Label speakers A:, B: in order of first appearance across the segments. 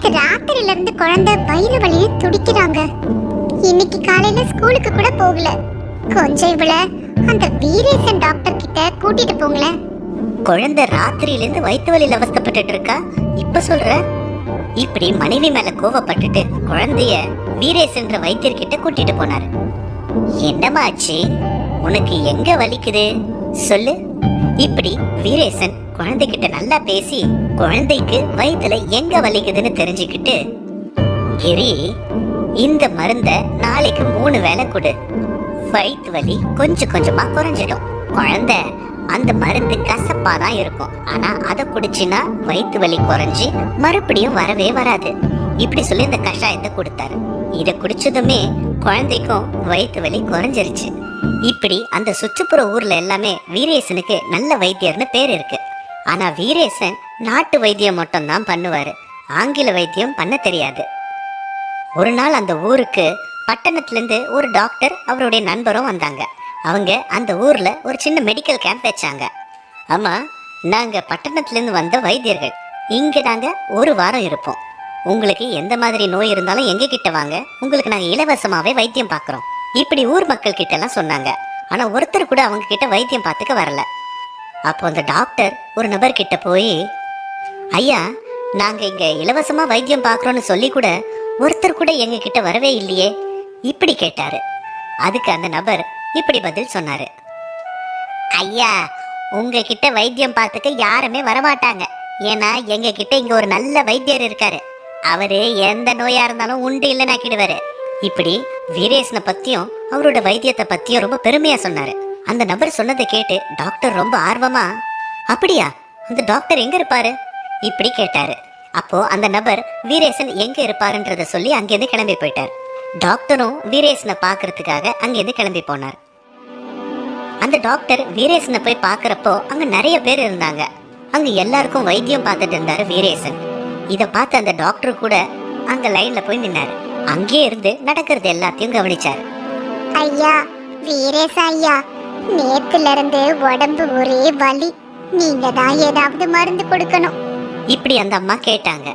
A: நேத்து ராத்திரில இருந்து குழந்தை வயிறு வலிய துடிக்கிறாங்க. இன்னைக்கு காலையில ஸ்கூலுக்கு கூட போகல. கொஞ்சம் இவள அந்த வீரேசன் டாக்டர் கிட்ட கூட்டிட்டு போங்களேன்.
B: குழந்தை ராத்திரியில இருந்து வயிற்று வலியில அவஸ்தப்பட்டு இருக்கா. இப்ப சொல்ற? இப்படி மனைவி மேல கோவப்பட்டுட்டு குழந்தைய வீரேசன்ற வைத்தியர்கிட்ட கூட்டிட்டு போனாரு. என்னமா ஆச்சு? உனக்கு எங்க வலிக்குது சொல்லு. இப்படி வீரேசன் குழந்தைகிட்ட நல்லா பேசி குழந்தைக்கு வயிற்றுல எங்க வலிக்குதுன்னு தெரிஞ்சுக்கிட்டு, கிரி இந்த மருந்த நாளைக்கு 3 வேளை கொடு. வயிற்று வலி கொஞ்சம் கொஞ்சமா குறைஞ்சிடும். குழந்தை அந்த மருந்து கசப்பா தான் இருக்கும், ஆனா அதை குடிச்சுன்னா வயிற்று வலி குறைஞ்சி மறுபடியும் வரவே வராது. இப்படி சொல்லி இந்த கஷாயத்தை கொடுத்தாரு. இதை குடிச்சதுமே குழந்தைக்கும் வயிற்று வலி குறைஞ்சிருச்சு. இப்படி அந்த சுற்றுப்புற ஊர்ல எல்லாமே வீரேசனுக்கு நல்ல வைத்தியர்னு பேர் இருக்கு. ஆனா வீரேசன் நாட்டு வைத்தியம் மட்டும் தான் பண்ணுவாரு, ஆங்கில வைத்தியம் பண்ண தெரியாது. ஒரு நாள் அந்த ஊருக்கு பட்டணத்துல இருந்து ஒரு டாக்டர் அவருடைய நண்பரும் வந்தாங்க. அவங்க அந்த ஊர்ல ஒரு சின்ன மெடிக்கல் கேம்ப் வச்சாங்க. ஆமா, நாங்க பட்டணத்துல இருந்து வந்த வைத்தியர்கள். இங்க நாங்க 1 வாரம் இருப்போம். உங்களுக்கு எந்த மாதிரி நோய் இருந்தாலும் எங்க கிட்ட வாங்க, உங்களுக்கு நாங்க இலவசமாவே வைத்தியம் பார்க்கறோம். இப்படி ஊர் மக்கள் கிட்ட எல்லாம் சொன்னாங்க. ஆனா ஒருத்தர் கூட அவங்க கிட்ட வைத்தியம் பார்த்துக்க வரல. அப்போ அந்த டாக்டர் ஒரு நபர் கிட்ட போய், ஐயா, நாங்க இங்க இலவசமா வைத்தியம் பார்க்கறோம்னு சொல்லி கூட ஒருத்தர் கூட எங்க கிட்ட வரவே இல்லையே, இப்படி கேட்டாரு. அதுக்கு அந்த நபர் இப்படி பதில் சொன்னாரு. ஐயா, உங்ககிட்ட வைத்தியம் பார்த்துக்க யாருமே வரமாட்டாங்க. ஏன்னா எங்க கிட்ட இங்க ஒரு நல்ல வைத்தியர் இருக்காரு. அவரு எந்த நோயா இருந்தாலும் உண்டு இல்லைன்னு ஆக்கிடுவாரு. இப்படி வீரேசனை பத்தியும் அவரோட வைத்தியத்தை பத்தியும் ரொம்ப பெருமையா சொன்னாரு. அந்த நபர் சொன்னதை கேட்டு டாக்டர் ரொம்ப ஆர்வமா, அப்படியா, அந்த டாக்டர் எங்க இருப்பாரு இப்படி கேட்டாரு. அப்போ அந்த நபர் வீரேசன் எங்க இருப்பாருன்றத சொல்லி அங்கிருந்து கிளம்பி போயிட்டார். டாக்டரும் வீரேசனை பாக்குறதுக்காக அங்கிருந்து கிளம்பி போனார். அந்த டாக்டர் வீரேசனை போய் பாக்குறப்போ அங்க நிறைய பேர் இருந்தாங்க. அங்க எல்லாருக்கும் வைத்தியம் பார்த்துட்டு இருந்தாரு வீரேசன். இத பார்த்து அந்த டாக்டர் கூட அங்க லைன்ல போய் நின்னாரு. அங்கே இருந்து நடக்கிறது எல்லாத்தையும் கவனிச்சாரு.
A: ஐயா, வீரேச ஐயா, நேத்துல இருந்து உடம்பு ஒரே வலி. நீங்க தான் ஏதாவது மருந்து கொடுக்கணும்.
B: இப்படி அந்த அம்மா கேட்டாங்க.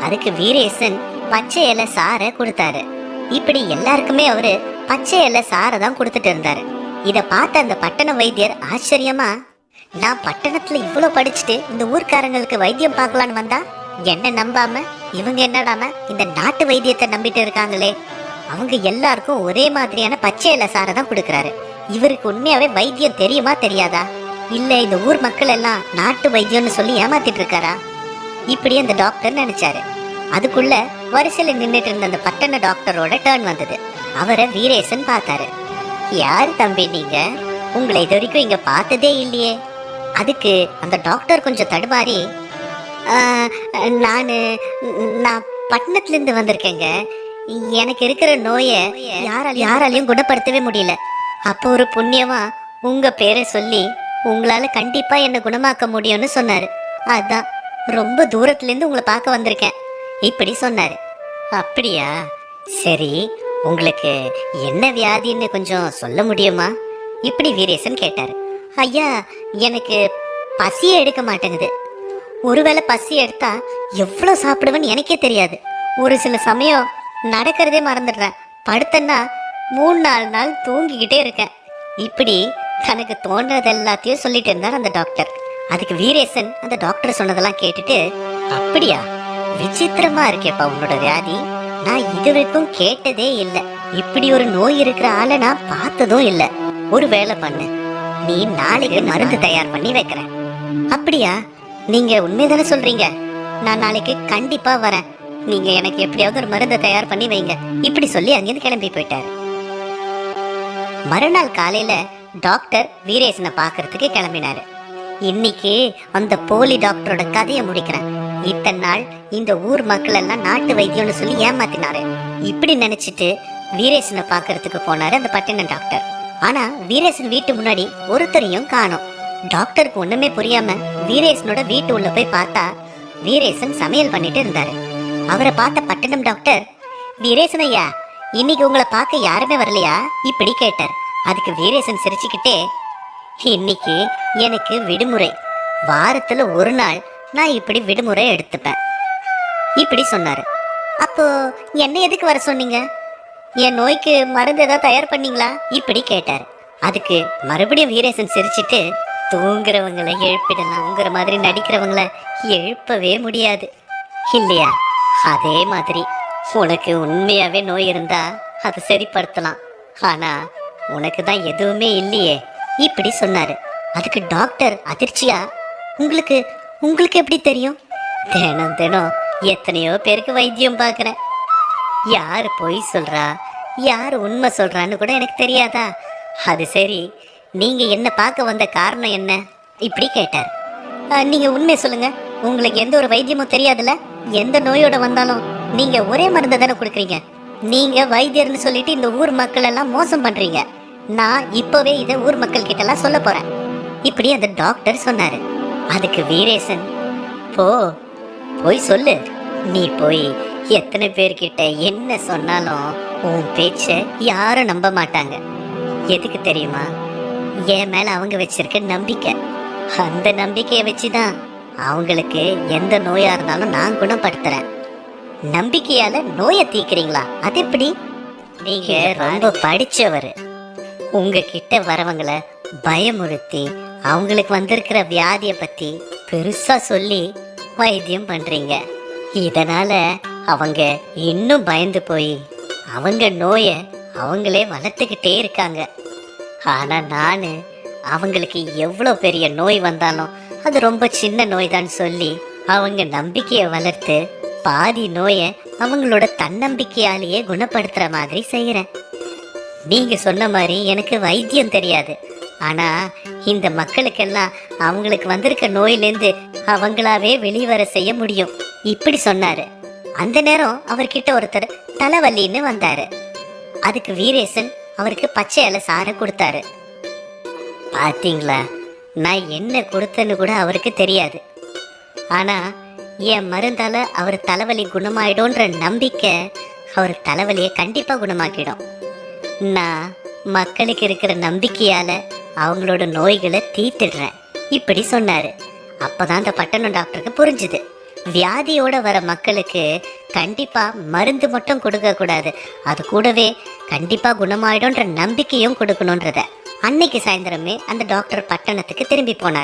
B: அதுக்கு வீரேசன் பச்சை இலை சாரை கொடுத்தாரு. இப்படி எல்லாருக்குமே அவரு பச்சை இலை சாரை தான் கொடுத்துட்டு இருந்தாரு. இத பார்த்த அந்த பட்டண வைத்தியர் ஆச்சரியமா, நான் பட்டணத்துல இவ்வளவு படிச்சுட்டு இந்த ஊர்க்காரங்களுக்கு வைத்தியம் பார்க்கலான்னு வந்தா என்ன நம்பாம இவங்க என்னடாம இந்த நாட்டு வைத்தியத்தை நம்பிட்டு இருக்காங்களே, அவங்க எல்லாருக்கும் ஒரே மாதிரியான பச்சை இலை சாரை தான் கொடுக்கறாரு. இவருக்கு உண்மையாவே வைத்தியம் தெரியுமா தெரியாதா, இல்ல இந்த ஊர் மக்கள் எல்லாம் நாட்டு வைத்தியம்னு சொல்லி ஏமாத்திட்டு இருக்காரா, இப்படி அந்த டாக்டர் நினைச்சாரு. அதுக்குள்ள வரிசையில நின்றுட்டு இருந்த அந்த பட்டண டாக்டரோட டர்ன் வந்தது. அவரை வீரேசன் பார்த்தாரு. யார் தம்பி நீங்க? உங்களை இது வரைக்கும் இங்க பார்த்ததே இல்லையே. அதுக்கு அந்த டாக்டர் கொஞ்சம் தடுமாறி, நான் பட்டணத்துல இருந்து வந்திருக்கேங்க. எனக்கு இருக்கிற நோயை யாராலையும் குணப்படுத்தவே முடியல. அப்போ ஒரு புண்ணியமா உங்க பேரை சொல்லி உங்களால கண்டிப்பா என்ன குணமாக்க முடியும்னு சொன்னாரு. அதான் ரொம்ப தூரத்துல இருந்து உங்களை பார்க்க வந்திருக்கேன் இப்படி சொன்னாரு. அப்படியா, சரி, உங்களுக்கு என்ன வியாதின்னு கொஞ்சம் சொல்ல முடியுமா இப்படி வீரேசன் கேட்டாரு. ஐயா, எனக்கு பசியே எடுக்க மாட்டேங்குது. ஒருவேளை பசி எடுத்தா எவ்வளவு சாப்பிடுவேன்னு எனக்கே தெரியாது. ஒரு சில சமயம் நடக்கிறதே மறந்துடுறேன். படுத்தன்னா 3-4 நாள் தூங்கிக்கிட்டே இருக்கேன். இப்படி தனக்கு தோன்றது எல்லாத்தையும் சொல்லிட்டு இருந்தார் அந்த டாக்டர். அதுக்கு வீரேசன் அந்த டாக்டர் சொன்னதெல்லாம் கேட்டுட்டு, அப்படியா, விசித்திரமா இருக்கேப்பா உன்னோட வியாதி. நான் இது வரைக்கும் கேட்டதே இல்லை. இப்படி ஒரு நோய் இருக்கிற ஆளை நான் பார்த்ததும் இல்லை. ஒரு வேலை பண்ணு, நீ நாளைக்கு மருந்து தயார் பண்ணி வைக்கிறேன். அப்படியா, நீங்க உண்மைதானே சொல்றீங்க? நான் நாளைக்கு கண்டிப்பா வரேன். நீங்க எனக்கு எப்படியாவது ஒரு மருந்தை தயார் பண்ணி வைங்க இப்படி சொல்லி அங்கிருந்து கிளம்பி போயிட்டாரு. மறுநாள் காலையில டாக்டர் வீரேசனை பாக்குறதுக்கு கிளம்பினாரு. இன்னைக்கு அந்த போலி டாக்டரோட கதையை முடிக்கிறேன். இத்தனை நாள் இந்த ஊர் மக்கள் எல்லாம் நாட்டு வைத்தியம்னு சொல்லி ஏமாத்தினாரு. இப்படி நினைச்சிட்டு வீரேசனை பாக்குறதுக்கு போனாரு அந்த பட்டின டாக்டர். ஆனா வீரேசன் வீட்டு முன்னாடி ஒருத்தரையும் காணோம். டாக்டருக்கு ஒண்ணுமே புரியாம வீரேசனோட வீட்டு உள்ள போய் பார்த்தா வீரேசன் சமையல் பண்ணிட்டு இருந்தாரு. அவரை பார்த்த பட்டணம் டாக்டர், வீரேசன் ஐயா, இன்னைக்கு உங்களை பார்க்க யாருமே வரலையா இப்படி கேட்டார். அதுக்கு வீரேசன் சிரிச்சுக்கிட்டே, இன்னைக்கு எனக்கு விடுமுறை, வாரத்துல ஒரு நாள் நான் இப்படி விடுமுறை எடுத்துப்பேன். இப்படி சொன்னாரு. அப்போ என்ன எதுக்கு வர சொன்னீங்க? என் நோய்க்கு மருந்து ஏதாவது தயார் பண்ணீங்களா? இப்படி கேட்டாரு. அதுக்கு மறுபடியும் வீரேசன் சிரிச்சிட்டு, தூங்குறவங்களை எழுப்பிடலாம்ங்கிற மாதிரி நடிக்கிறவங்கள எழுப்பவே முடியாது இல்லையா? அதே மாதிரி உனக்கு உண்மையாவே நோய் இருந்தா அதை சரிப்படுத்தலாம். ஆனா உனக்கு தான் எதுவுமே இல்லையே. இப்படி சொன்னாரு. அதுக்கு டாக்டர் அதிர்ச்சியா, உங்களுக்கு உங்களுக்கு எப்படி தெரியும்? தினம் தினம் எத்தனையோ பேருக்கு வைத்தியம் பார்க்குறேன். யார் பொய் சொல்றா யார் உண்மை சொல்றான்னு கூட எனக்கு தெரியாதா? அது சரி, நீங்க என்ன பார்க்க வந்த காரணம் என்ன? இப்படி கேட்டார். நீங்க உண்மையை சொல்லுங்க, உங்களுக்கு எந்த ஒரு வைத்தியமும் தெரியாதுல்ல? எந்த நோயோட வந்தாலும் நீங்க ஒரே மருந்தை தானே கொடுக்குறீங்க. நீங்க வைத்தியர்னு சொல்லிட்டு இந்த ஊர் மக்கள் எல்லாம் மோசம் பண்றீங்க. நான் இப்பவே இதை ஊர் மக்கள் கிட்ட எல்லாம் சொல்ல போறேன். இப்படி அந்த டாக்டர் சொன்னாரு. அதுக்கு வீரேசன், போய் சொல்லு. நீ போய் எத்தனை பேர்கிட்ட என்ன சொன்னாலும் உன் பேச்ச யாரும் நம்ப மாட்டாங்க. எதுக்கு தெரியுமா? என் மேல அவங்க வச்சிருக்க நம்பிக்கை. அந்த நம்பிக்கையை வச்சுதான் அவங்களுக்கு எந்த நோயா இருந்தாலும் நான் குணப்படுத்துறேன். நம்பிக்கையால நோயை தீக்கிறீங்களா? அது எப்படி? நீங்க ரொம்ப படிச்சவர். உங்ககிட்ட வரவங்களை பயமுறுத்தி அவங்களுக்கு வந்திருக்கிற வியாதியை பத்தி பெருசா சொல்லி வைத்தியம் பண்றீங்க. இதனால அவங்க இன்னும் பயந்து போய் அவங்க நோயை அவங்களே வளர்த்துக்கிட்டே இருக்காங்க. ஆனா நானு அவங்களுக்கு எவ்வளோ பெரிய நோய் வந்தாலும் அது ரொம்ப சின்ன நோய் தான் சொல்லி அவங்க நம்பிக்கையை வளர்த்து பாதி நோயை அவங்களோட தன்னம்பிக்கையாலேயே குணப்படுத்துற மாதிரி செய்யறேன். நீங்க சொன்ன மாதிரி எனக்கு வைத்தியம் தெரியாது. ஆனா இந்த மக்களுக்கெல்லாம் அவங்களுக்கு வந்திருக்க நோயிலேருந்து அவங்களாவே வெளிவர செய்ய முடியும். இப்படி சொன்னாரு. அந்த நேரம் அவர்கிட்ட ஒருத்தர் தலைவலின்னு வந்தாரு. அதுக்கு வீரேசன் அவருக்கு பச்சை இலை சாரை கொடுத்தாரு. பாத்தீங்களா, நான் என்ன கொடுத்தேன்னு கூட அவருக்கு தெரியாது. ஆனா என் மருந்தால அவர் தலைவலி குணமாயிடும்ன்ற நம்பிக்கை அவர் தலைவலியை கண்டிப்பா குணமாக்கிடும். நான் மக்களுக்கு இருக்கிற நம்பிக்கையால அவங்களோட நோய்களை தீர்த்துடுறேன். இப்படி சொன்னாரு. அப்பதான் அந்த பட்டணம் டாக்டருக்கு புரிஞ்சுது, வியாதியோட வர மக்களுக்கு கண்டிப்பா மருந்து மட்டும் கொடுக்க கூடாது, அது கூடவே கண்டிப்பா குணமாயிடும்ன்ற நம்பிக்கையும் கொடுக்கணும்ன்றத. அன்னைக்கு சாயந்தரமே அந்த டாக்டர் பட்டணத்துக்கு திரும்பி போனார்.